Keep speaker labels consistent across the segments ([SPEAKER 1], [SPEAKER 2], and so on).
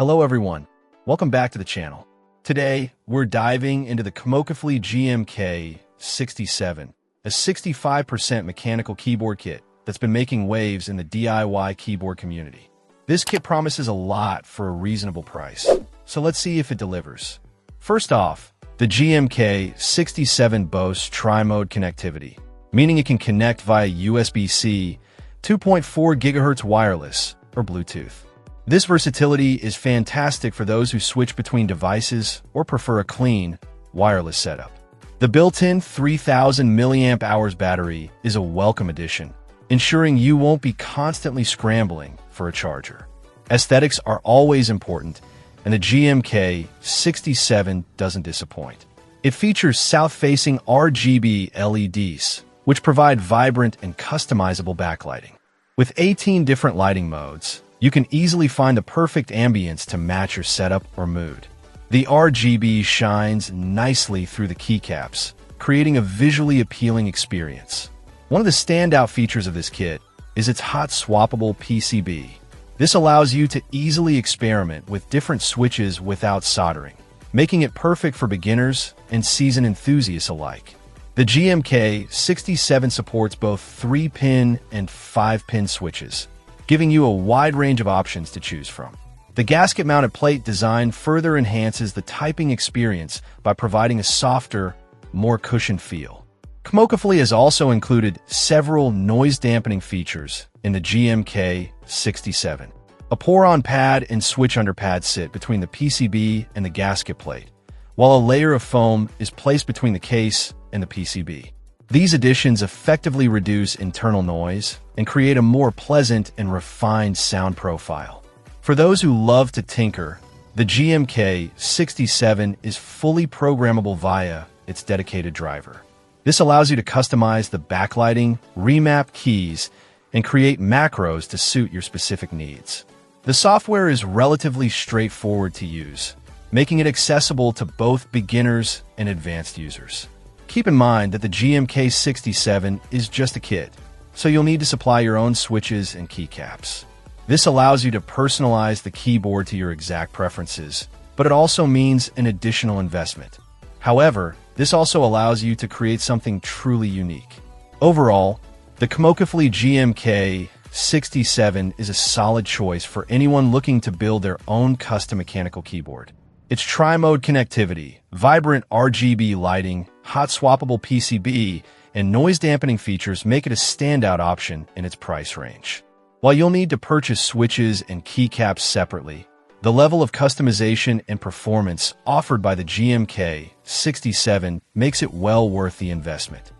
[SPEAKER 1] Hello everyone, welcome back to the channel. Today, we're diving into the GMK67, a 65% mechanical keyboard kit that's been making waves in the DIY keyboard community. This kit promises a lot for a reasonable price, so let's see if it delivers. First off, the GMK67 boasts tri-mode connectivity, meaning it can connect via USB-C, 2.4 GHz wireless, or Bluetooth. This versatility is fantastic for those who switch between devices or prefer a clean, wireless setup. The built-in 3000 mAh battery is a welcome addition, ensuring you won't be constantly scrambling for a charger. Aesthetics are always important, and the GMK67 doesn't disappoint. It features south-facing RGB LEDs, which provide vibrant and customizable backlighting. With 18 different lighting modes, you can easily find the perfect ambience to match your setup or mood. The RGB shines nicely through the keycaps, creating a visually appealing experience. One of the standout features of this kit is its hot swappable PCB. This allows you to easily experiment with different switches without soldering, making it perfect for beginners and seasoned enthusiasts alike. The GMK67 supports both 3-pin and 5-pin switches, giving you a wide range of options to choose from. The gasket-mounted plate design further enhances the typing experience by providing a softer, more cushioned feel. GMK has also included several noise-dampening features in the GMK67. A pour-on pad and switch under pad sit between the PCB and the gasket plate, while a layer of foam is placed between the case and the PCB. These additions effectively reduce internal noise and create a more pleasant and refined sound profile. For those who love to tinker, the GMK67 is fully programmable via its dedicated driver. This allows you to customize the backlighting, remap keys, and create macros to suit your specific needs. The software is relatively straightforward to use, making it accessible to both beginners and advanced users. Keep in mind that the GMK67 is just a kit, so you'll need to supply your own switches and keycaps. This allows you to personalize the keyboard to your exact preferences, but it also means an additional investment. However, this also allows you to create something truly unique. Overall, the GMK67 is a solid choice for anyone looking to build their own custom mechanical keyboard. Its tri-mode connectivity, vibrant RGB lighting, hot swappable PCB, and noise-dampening features make it a standout option in its price range. While you'll need to purchase switches and keycaps separately, the level of customization and performance offered by the GMK67 makes it well worth the investment.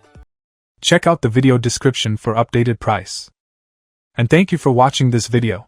[SPEAKER 2] Check out the video description for updated price. And thank you for watching this video.